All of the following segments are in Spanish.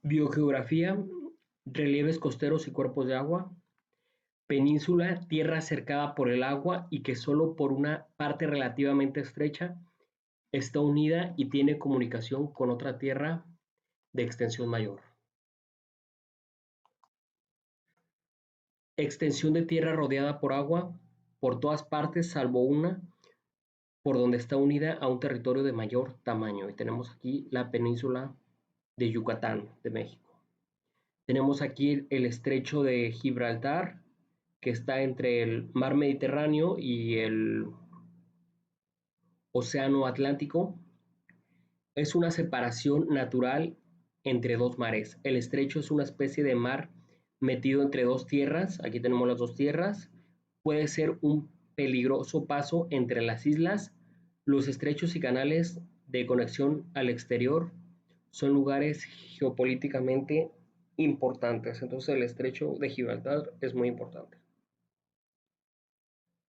Biogeografía, relieves costeros y cuerpos de agua. Península, tierra cercada por el agua y que solo por una parte relativamente estrecha está unida y tiene comunicación con otra tierra de extensión mayor. Extensión de tierra rodeada por agua por todas partes salvo una, por donde está unida a un territorio de mayor tamaño. Y tenemos aquí la península de Yucatán, de México. Tenemos aquí el estrecho de Gibraltar, que está entre el mar Mediterráneo y el océano Atlántico. Es una separación natural entre dos mares. El estrecho es una especie de mar metido entre dos tierras. Aquí tenemos las dos tierras. Puede ser un peligroso paso entre las islas. Los estrechos y canales de conexión al exterior son lugares geopolíticamente importantes. Entonces el estrecho de Gibraltar es muy importante.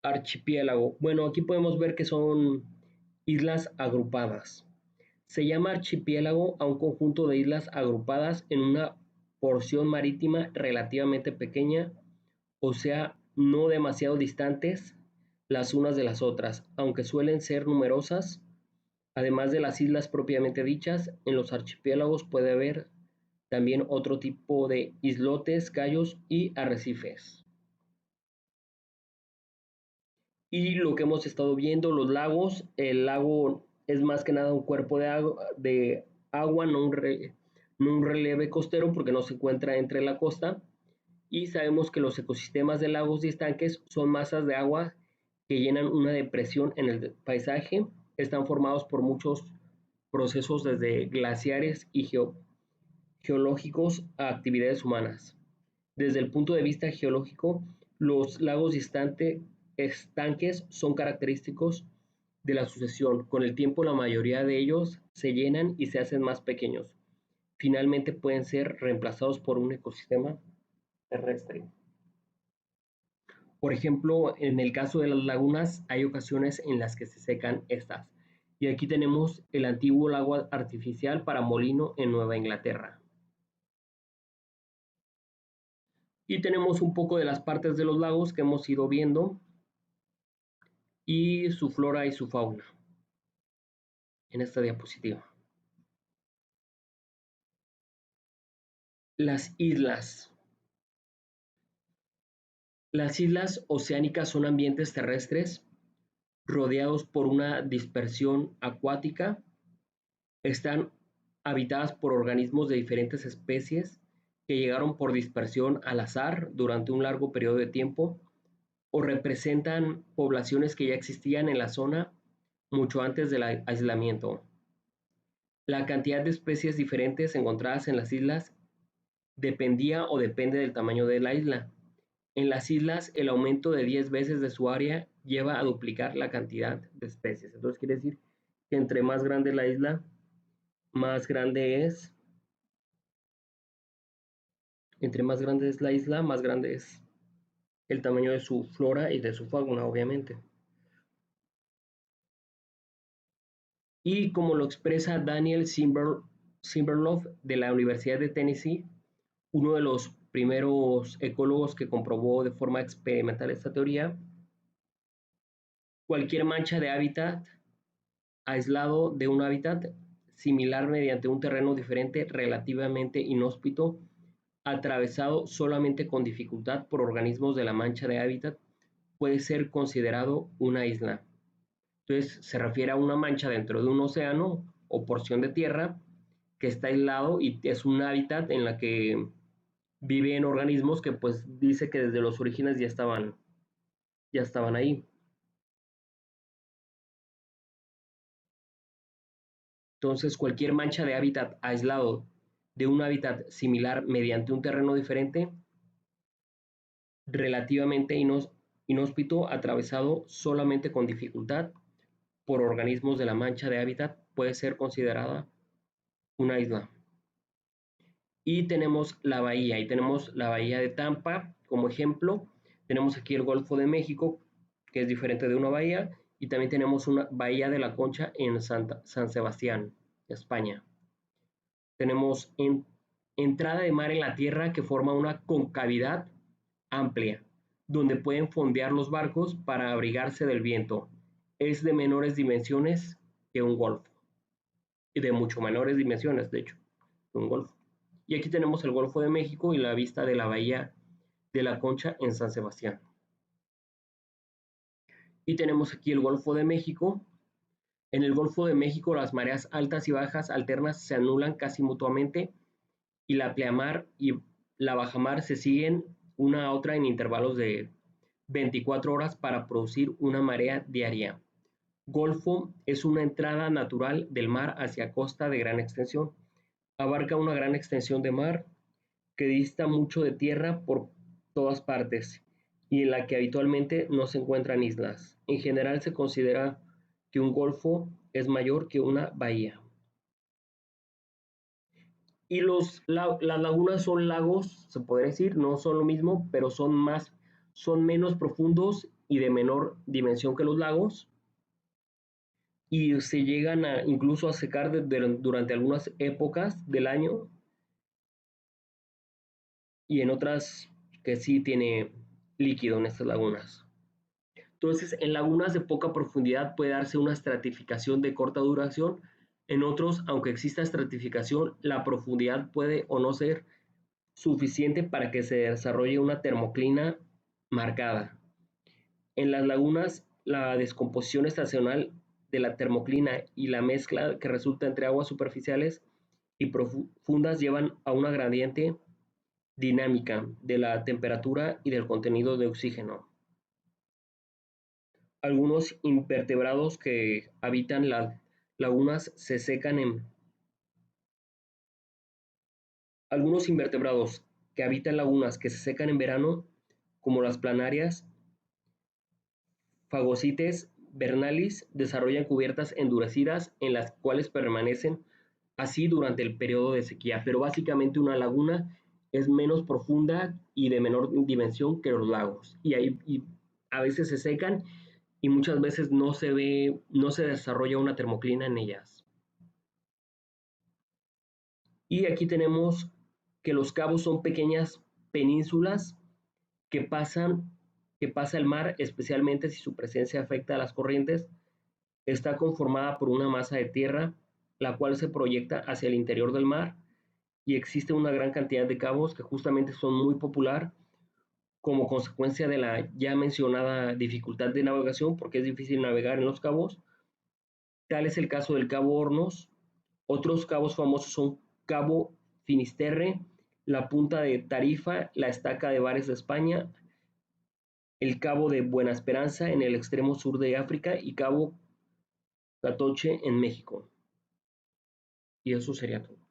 Archipiélago. Bueno, aquí podemos ver que son islas agrupadas. Se llama archipiélago a un conjunto de islas agrupadas en una porción marítima relativamente pequeña, o sea, no demasiado distantes las unas de las otras, aunque suelen ser numerosas. Además de las islas propiamente dichas, en los archipiélagos puede haber también otro tipo de islotes, cayos y arrecifes. Y lo que hemos estado viendo, los lagos, el lago es más que nada un cuerpo de agua no un relieve costero porque no se encuentra entre la costa. Y sabemos que los ecosistemas de lagos y estanques son masas de agua que llenan una depresión en el paisaje. Están formados por muchos procesos desde glaciares y geológicos a actividades humanas. Desde el punto de vista geológico, los lagos y estanques son característicos de la sucesión. Con el tiempo, la mayoría de ellos se llenan y se hacen más pequeños. Finalmente pueden ser reemplazados por un ecosistema terrestre. Por ejemplo, en el caso de las lagunas, hay ocasiones en las que se secan estas. Y aquí tenemos el antiguo lago artificial para molino en Nueva Inglaterra. Y tenemos un poco de las partes de los lagos que hemos ido viendo y su flora y su fauna en esta diapositiva. Las islas. Las islas oceánicas son ambientes terrestres rodeados por una dispersión acuática. Están habitadas por organismos de diferentes especies que llegaron por dispersión al azar durante un largo periodo de tiempo o representan poblaciones que ya existían en la zona mucho antes del aislamiento. La cantidad de especies diferentes encontradas en las islas dependía o depende del tamaño de la isla. En las islas, el aumento de 10 veces de su área lleva a duplicar la cantidad de especies. Entonces quiere decir que entre más grande la isla, entre más grande es la isla, más grande es el tamaño de su flora y de su fauna, obviamente. Y como lo expresa Daniel Simberloff de la Universidad de Tennessee, uno de los primeros ecólogos que comprobó de forma experimental esta teoría, cualquier mancha de hábitat aislado de un hábitat similar mediante un terreno diferente relativamente inhóspito, atravesado solamente con dificultad por organismos de la mancha de hábitat, puede ser considerado una isla. Entonces se refiere a una mancha dentro de un océano o porción de tierra que está aislado y es un hábitat en la que viven organismos que pues dice que desde los orígenes ya estaban ahí. Entonces cualquier mancha de hábitat aislado de un hábitat similar mediante un terreno diferente, relativamente inhóspito, atravesado solamente con dificultad por organismos de la mancha de hábitat, puede ser considerada una isla. Y tenemos la bahía de Tampa como ejemplo. Tenemos aquí el Golfo de México, que es diferente de una bahía, y también tenemos una bahía de la Concha en San Sebastián, España. Tenemos en entrada de mar en la tierra que forma una concavidad amplia, donde pueden fondear los barcos para abrigarse del viento. Es de menores dimensiones que un golfo, y de mucho menores dimensiones, de hecho, que un golfo. Y aquí tenemos el Golfo de México y la vista de la bahía de la Concha en San Sebastián. Y tenemos aquí el Golfo de México. En el Golfo de México las mareas altas y bajas alternas se anulan casi mutuamente y la pleamar y la bajamar se siguen una a otra en intervalos de 24 horas para producir una marea diaria. Golfo es una entrada natural del mar hacia costa de gran extensión. Abarca una gran extensión de mar que dista mucho de tierra por todas partes y en la que habitualmente no se encuentran islas. En general se considera que un golfo es mayor que una bahía. Y las lagunas son lagos, se podría decir, no son lo mismo, pero son menos profundos y de menor dimensión que los lagos. Y se llegan incluso a secar durante algunas épocas del año y en otras que sí tiene líquido en estas lagunas. Entonces, en lagunas de poca profundidad puede darse una estratificación de corta duración. En otros, aunque exista estratificación, la profundidad puede o no ser suficiente para que se desarrolle una termoclina marcada. En las lagunas, la descomposición estacional de la termoclina y la mezcla que resulta entre aguas superficiales y profundas llevan a una gradiente dinámica de la temperatura y del contenido de oxígeno. Algunos invertebrados que habitan las lagunas se secan en Algunos invertebrados que habitan lagunas que se secan en verano, como las planarias, Phagocytes vernalis, desarrollan cubiertas endurecidas en las cuales permanecen así durante el periodo de sequía. Pero básicamente una laguna es menos profunda y de menor dimensión que los lagos. Y a veces se secan y muchas veces no se desarrolla una termoclina en ellas. Y aquí tenemos que los cabos son pequeñas penínsulas que pasan, que pasa el mar, especialmente si su presencia afecta a las corrientes. Está conformada por una masa de tierra, la cual se proyecta hacia el interior del mar y existe una gran cantidad de cabos que justamente son muy popular como consecuencia de la ya mencionada dificultad de navegación, porque es difícil navegar en los cabos. Tal es el caso del Cabo Hornos. Otros cabos famosos son Cabo Finisterre, la Punta de Tarifa, la Estaca de Bares de España, el Cabo de Buena Esperanza en el extremo sur de África y Cabo Catoche en México. Y eso sería todo.